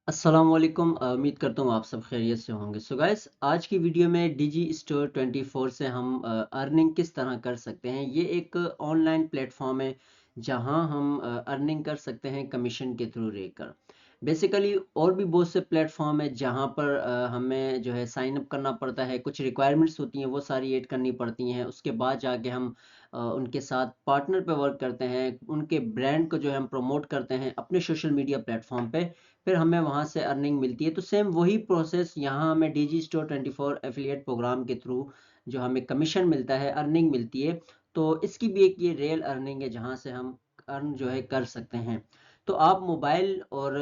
अस्सलाम वालेकुम। उम्मीद करता हूँ आप सब खैरियत से होंगे। सो गाइस, आज की वीडियो में डिजी स्टोर 24 से हम अर्निंग किस तरह कर सकते हैं। ये एक ऑनलाइन प्लेटफॉर्म है जहां हम अर्निंग कर सकते हैं कमीशन के थ्रू रहकर। बेसिकली और भी बहुत से प्लेटफॉर्म है जहां पर हमें जो है साइन अप करना पड़ता है, कुछ रिक्वायरमेंट्स होती हैं वो सारी ऐड करनी पड़ती हैं, उसके बाद जाके हम उनके साथ पार्टनर पे वर्क करते हैं, उनके ब्रांड को जो है हम प्रमोट करते हैं अपने सोशल मीडिया प्लेटफॉर्म पे, फिर हमें वहाँ से अर्निंग मिलती है। तो सेम वही प्रोसेस यहाँ हमें डिजी स्टोर 24 एफिलिएट प्रोग्राम के थ्रू जो हमें कमीशन मिलता है, अर्निंग मिलती है। तो इसकी भी एक ये रियल अर्निंग है जहाँ से हम अर्न जो है कर सकते हैं। तो आप मोबाइल और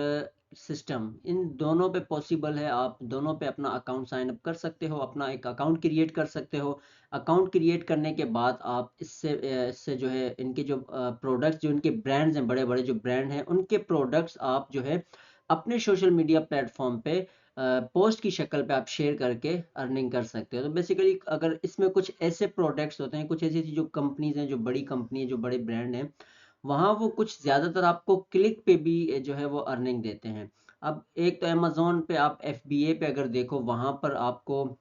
सिस्टम इन दोनों पे पॉसिबल है, आप दोनों पे अपना अकाउंट साइन अप कर सकते हो, अपना एक अकाउंट क्रिएट कर सकते हो। अकाउंट क्रिएट करने के बाद आप इससे जो है इनके जो प्रोडक्ट्स, जो इनके ब्रांड्स हैं, बड़े बड़े जो ब्रांड हैं, उनके प्रोडक्ट्स आप जो है अपने सोशल मीडिया प्लेटफॉर्म पे पोस्ट की शक्ल पे आप शेयर करके अर्निंग कर सकते हो। तो बेसिकली अगर इसमें कुछ ऐसे प्रोडक्ट्स होते हैं, कुछ ऐसी जो कंपनीज हैं, जो बड़ी कंपनी है, जो बड़े ब्रांड हैं, वहाँ वो कुछ ज़्यादातर आपको क्लिक पे भी जो है वो अर्निंग देते हैं। अब एक तो अमेज़न पे आप एफबीए पे अगर देखो, वहाँ पर आपको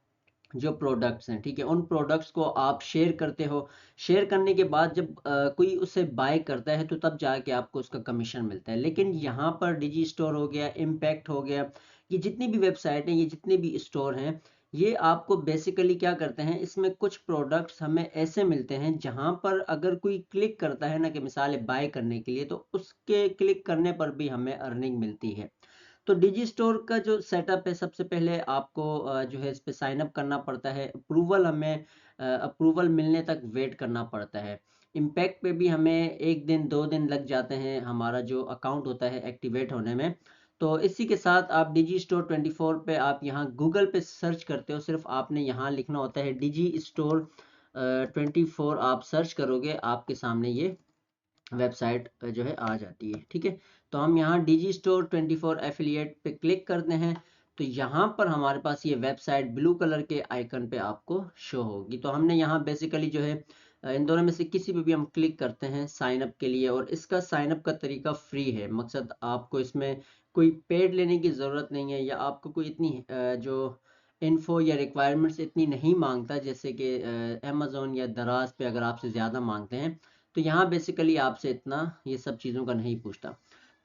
जो प्रोडक्ट्स हैं, ठीक है, उन प्रोडक्ट्स को आप शेयर करते हो। शेयर करने के बाद जब कोई उसे बाय करता है तो तब जाके आपको उसका कमीशन मिलता है। लेकिन यहाँ पर डिजी स्टोर हो गया, इम्पैक्ट हो गया, ये जितनी भी वेबसाइट हैं, ये जितने भी स्टोर हैं, ये आपको बेसिकली क्या करते हैं, इसमें कुछ प्रोडक्ट्स हमें ऐसे मिलते हैं जहाँ पर अगर कोई क्लिक करता है ना, कि मिसाल है बाय करने के लिए, तो उसके क्लिक करने पर भी हमें अर्निंग मिलती है। तो डिजी स्टोर का जो सेटअप है, सबसे पहले आपको जो है इस पे साइन अप करना पड़ता है। अप्रूवल हमें अप्रूवल मिलने तक वेट करना पड़ता है। इम्पैक्ट पे भी हमें 1 दिन 2 दिन लग जाते हैं हमारा जो अकाउंट होता है एक्टिवेट होने में। तो इसी के साथ आप डिजी स्टोर 24 पे आप यहाँ गूगल पे सर्च करते हो, सिर्फ आपने यहाँ लिखना होता है डिजी स्टोर 24, आप सर्च करोगे, आपके सामने ये वेबसाइट जो है आ जाती है। ठीक है, तो हम यहाँ डिजी स्टोर 24 एफिलिएट पे क्लिक करते हैं, तो यहाँ पर हमारे पास ये वेबसाइट ब्लू कलर के आइकन पे आपको शो होगी। तो हमने यहाँ बेसिकली जो है इन दोनों में से किसी पे भी हम क्लिक करते हैं साइन अप के लिए, और इसका साइन अप का तरीका फ्री है। मकसद आपको इसमें कोई पेड लेने की ज़रूरत नहीं है, या आपको कोई इतनी जो इन्फो या रिक्वायरमेंट्स इतनी नहीं मांगता, जैसे कि अमेज़न या दराज पे अगर आपसे ज़्यादा मांगते हैं, तो यहाँ बेसिकली आपसे इतना ये सब चीज़ों का नहीं पूछता।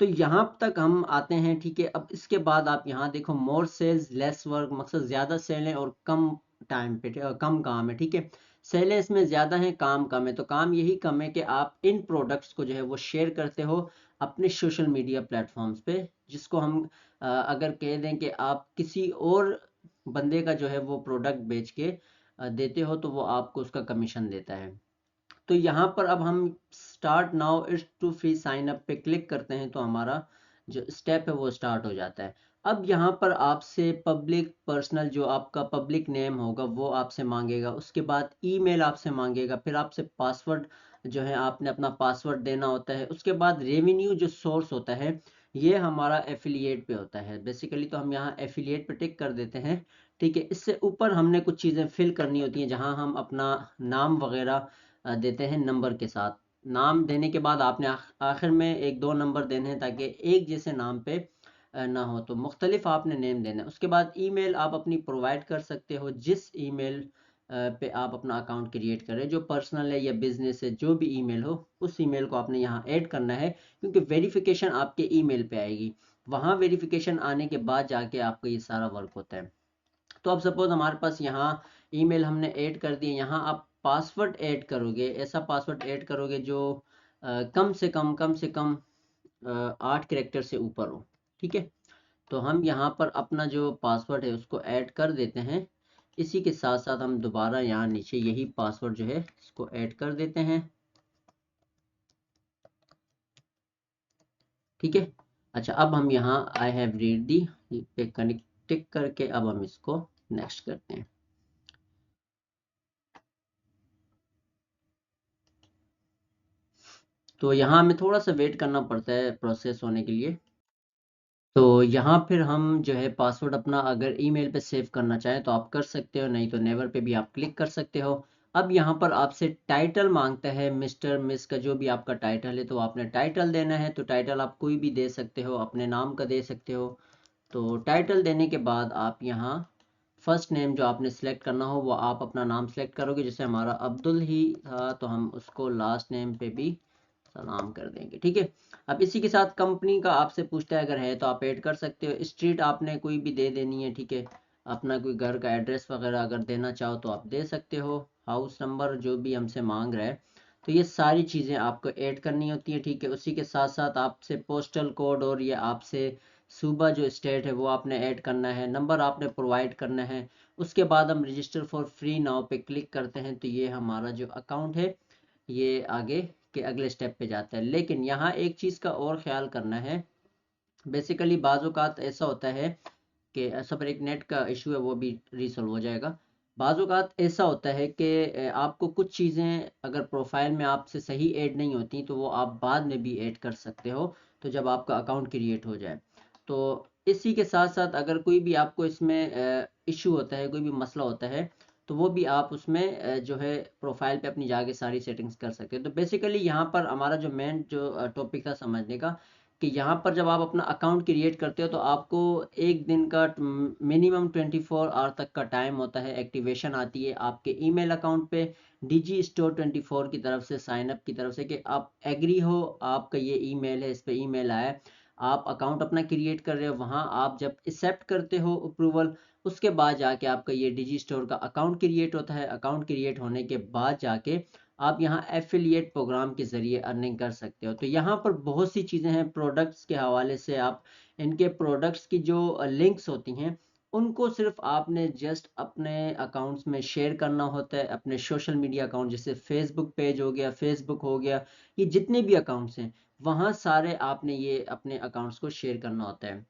तो यहाँ तक हम आते हैं, ठीक है। अब इसके बाद आप यहाँ देखो, मोर सेल्स लेस वर्क, मकसद ज़्यादा सेलें और कम टाइम पे, कम काम है, ठीक है। सेलें इसमें ज़्यादा हैं, काम कम है। तो काम यही कम है कि आप इन प्रोडक्ट्स को जो है वो शेयर करते हो अपने सोशल मीडिया प्लेटफॉर्म्स पे, जिसको हम अगर कह दें कि आप किसी और बंदे का जो है वो प्रोडक्ट बेच के देते हो, तो वो आपको उसका कमीशन देता है। तो यहाँ पर अब हम start now it's to free sign up पे क्लिक करते हैं, तो हमारा जो स्टेप है वो स्टार्ट हो जाता है। अब यहाँ पर आपसे पब्लिक पर्सनल, जो आपका पब्लिक नेम होगा वो आपसे मांगेगा, उसके बाद ईमेल आपसे मांगेगा, फिर आपसे पासवर्ड जो है आपने अपना पासवर्ड देना होता है। उसके बाद रेवेन्यू जो सोर्स होता है, ये हमारा एफिलिएट पे होता है बेसिकली। तो हम यहाँ एफिलिएट पे टिक कर देते हैं, ठीक है। इससे ऊपर हमने कुछ चीज़ें फिल करनी होती हैं, जहाँ हम अपना नाम वगैरह देते हैं नंबर के साथ। नाम देने के बाद आपने आखिर में 1 2 नंबर देने हैं, ताकि एक जैसे नाम पे ना हो, तो मुख्तलिफ आपने नेम देना है। उसके बाद ईमेल आप अपनी प्रोवाइड कर सकते हो, जिस ईमेल पे आप अपना अकाउंट क्रिएट करें, जो पर्सनल है या बिजनेस है, जो भी ईमेल हो, उस ईमेल को आपने यहाँ ऐड करना है, क्योंकि वेरिफिकेशन आपके ईमेल पे आएगी। वहाँ वेरिफिकेशन आने के बाद जाके आपका ये सारा वर्क होता है। तो अब सपोज हमारे पास यहाँ ईमेल हमने ऐड कर दिए, यहाँ आप पासवर्ड ऐड करोगे, ऐसा पासवर्ड ऐड करोगे जो कम से कम 8 कैरेक्टर से ऊपर हो, ठीक है। तो हम यहाँ पर अपना जो पासवर्ड है उसको ऐड कर देते हैं। इसी के साथ साथ हम दोबारा यहाँ नीचे यही पासवर्ड जो है इसको ऐड कर देते हैं, ठीक है। अच्छा, अब हम यहाँ आई हैव रीड दी पे कनेक्ट टिक करके अब हम इसको नेक्स्ट करते हैं। तो यहाँ हमें थोड़ा सा वेट करना पड़ता है प्रोसेस होने के लिए। तो यहाँ फिर हम जो है पासवर्ड अपना अगर ईमेल पे सेव करना चाहें तो आप कर सकते हो, नहीं तो नेवर पे भी आप क्लिक कर सकते हो। अब यहाँ पर आपसे टाइटल मांगता है, मिस्टर मिस का जो भी आपका टाइटल है, तो आपने टाइटल देना है। तो टाइटल आप कोई भी दे सकते हो, अपने नाम का दे सकते हो, तो टाइटल देने के बाद आप यहाँ फर्स्ट नेम जो आपने सेलेक्ट करना हो वो आप अपना नाम सेलेक्ट करोगे। जैसे हमारा अब्दुल ही था तो हम उसको लास्ट नेम पे भी सलाम कर देंगे, ठीक है। अब इसी के साथ कंपनी का आपसे पूछता है, अगर है तो आप ऐड कर सकते हो। स्ट्रीट आपने कोई भी दे देनी है, ठीक है। अपना कोई घर का एड्रेस वगैरह अगर देना चाहो तो आप दे सकते हो। हाउस नंबर जो भी हमसे मांग रहा है, तो ये सारी चीज़ें आपको ऐड करनी होती हैं, ठीक है। उसी के साथ साथ आपसे पोस्टल कोड और ये आपसे सूबा जो स्टेट है वो आपने ऐड करना है, नंबर आपने प्रोवाइड करना है। उसके बाद हम रजिस्टर फॉर फ्री नाउ पे क्लिक करते हैं तो ये हमारा जो अकाउंट है ये आगे के अगले स्टेप पे जाता है। लेकिन यहाँ एक चीज़ का और ख्याल करना है। बेसिकली बाज़-औक़ात ऐसा होता है कि सब एक नेट का इशू है, वो भी रिसॉल्व हो जाएगा। बाज़-औक़ात ऐसा होता है कि आपको कुछ चीज़ें अगर प्रोफाइल में आपसे सही ऐड नहीं होती तो वो आप बाद में भी ऐड कर सकते हो, तो जब आपका अकाउंट क्रिएट हो जाए। तो इसी के साथ साथ अगर कोई भी आपको इसमें इशू होता है, कोई भी मसला होता है, तो वो भी आप उसमें जो है प्रोफाइल पे अपनी जाके सारी सेटिंग्स कर सकते हो। तो बेसिकली यहाँ पर हमारा जो मेन जो टॉपिक था समझने का, कि यहाँ पर जब आप अपना अकाउंट क्रिएट करते हो तो आपको एक दिन का मिनिमम 24 आवर तक का टाइम होता है। एक्टिवेशन आती है आपके ईमेल अकाउंट पे डिजी स्टोर 24 की तरफ से, साइन अप की तरफ से, कि आप एग्री हो, आपका ये ईमेल है, इस पे ईमेल आया है, आप अकाउंट अपना क्रिएट कर रहे हो। वहाँ आप जब एक्सेप्ट करते हो अप्रूवल, उसके बाद जाके आपका ये डिजी स्टोर का अकाउंट क्रिएट होता है। अकाउंट क्रिएट होने के बाद जाके आप यहाँ एफिलिएट प्रोग्राम के ज़रिए अर्निंग कर सकते हो। तो यहाँ पर बहुत सी चीज़ें हैं प्रोडक्ट्स के हवाले से। आप इनके प्रोडक्ट्स की जो लिंक्स होती हैं उनको सिर्फ आपने जस्ट अपने अकाउंट्स में शेयर करना होता है। अपने सोशल मीडिया अकाउंट जैसे फेसबुक पेज हो गया, फेसबुक हो गया, ये जितने भी अकाउंट्स हैं वहाँ सारे आपने ये अपने अकाउंट्स को शेयर करना होता है।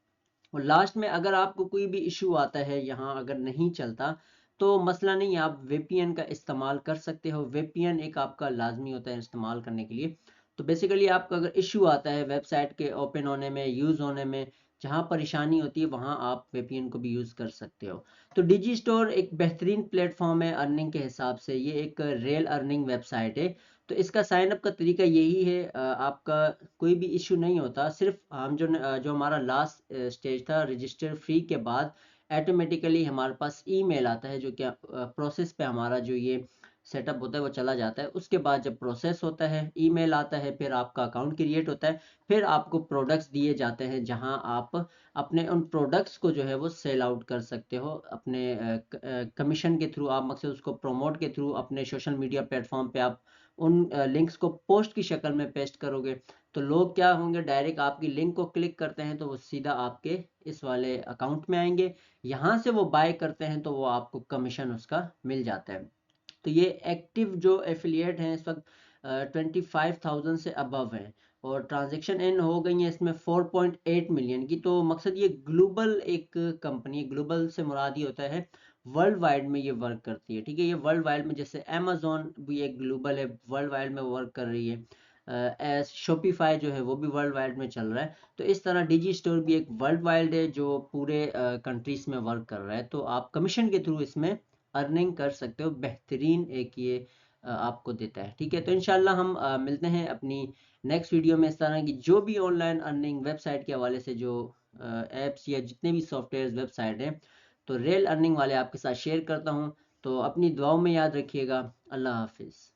और लास्ट में अगर आपको कोई भी इशू आता है, यहाँ अगर नहीं चलता तो मसला नहीं, आप वीपीएन का इस्तेमाल कर सकते हो। वीपीएन एक आपका लाजमी होता है इस्तेमाल करने के लिए। तो बेसिकली आपका अगर इशू आता है वेबसाइट के ओपन होने में, यूज़ होने में, जहाँ परेशानी होती है वहाँ आप वीपीएन को भी यूज़ कर सकते हो। तो डिजी स्टोर एक बेहतरीन प्लेटफॉर्म है अर्निंग के हिसाब से। ये एक रियल अर्निंग वेबसाइट है। तो इसका साइन अप का तरीका यही है, आपका कोई भी इशू नहीं होता। सिर्फ हम जो हमारा लास्ट स्टेज था रजिस्टर फ्री के बाद ऑटोमेटिकली हमारे पास ईमेल आता है, जो क्या प्रोसेस पे हमारा जो ये सेटअप होता है वो चला जाता है। उसके बाद जब प्रोसेस होता है ईमेल आता है, फिर आपका अकाउंट क्रिएट होता है, फिर आपको प्रोडक्ट्स दिए जाते हैं जहां आप अपने उन प्रोडक्ट्स को जो है वो सेल आउट कर सकते हो अपने कमीशन के थ्रू। आप मकसद उसको प्रमोट के थ्रू अपने सोशल मीडिया प्लेटफॉर्म पे आप उन लिंक्स को पोस्ट की शक्ल में पेस्ट करोगे, तो लोग क्या होंगे, डायरेक्ट आपकी लिंक को क्लिक करते हैं तो वो सीधा आपके इस वाले अकाउंट में आएंगे। यहाँ से वो बाय करते हैं तो वो आपको कमीशन उसका मिल जाता है। तो ये एक्टिव जो एफिलिएट हैं इस वक्त 25,000 से अबव हैं, और ट्रांजैक्शन इन हो गई है इसमें 4.8 मिलियन की। तो मकसद ये ग्लोबल एक कंपनी, ग्लोबल से मुराद ही होता है वर्ल्ड वाइड में ये वर्क करती है, ठीक है। ये वर्ल्ड वाइड में, जैसे अमेजोन भी एक ग्लोबल है, वर्ल्ड वाइड में वर्क कर रही है। शॉपिफाई जो है वो भी वर्ल्ड वाइड में चल रहा है। तो इस तरह डिजी स्टोर भी एक वर्ल्ड वाइड है जो पूरे कंट्रीज में वर्क कर रहा है। तो आप कमीशन के थ्रू इसमें अर्निंग कर सकते हो। बेहतरीन एक ये आपको देता है, ठीक है। तो इंशाल्लाह हम मिलते हैं अपनी नेक्स्ट वीडियो में। इस तरह की जो भी ऑनलाइन अर्निंग वेबसाइट के हवाले से जो एप्स या जितने भी सॉफ्टवेयर वेबसाइट हैं, तो रियल अर्निंग वाले आपके साथ शेयर करता हूँ। तो अपनी दुआओं में याद रखिएगा। अल्लाह हाफिज़।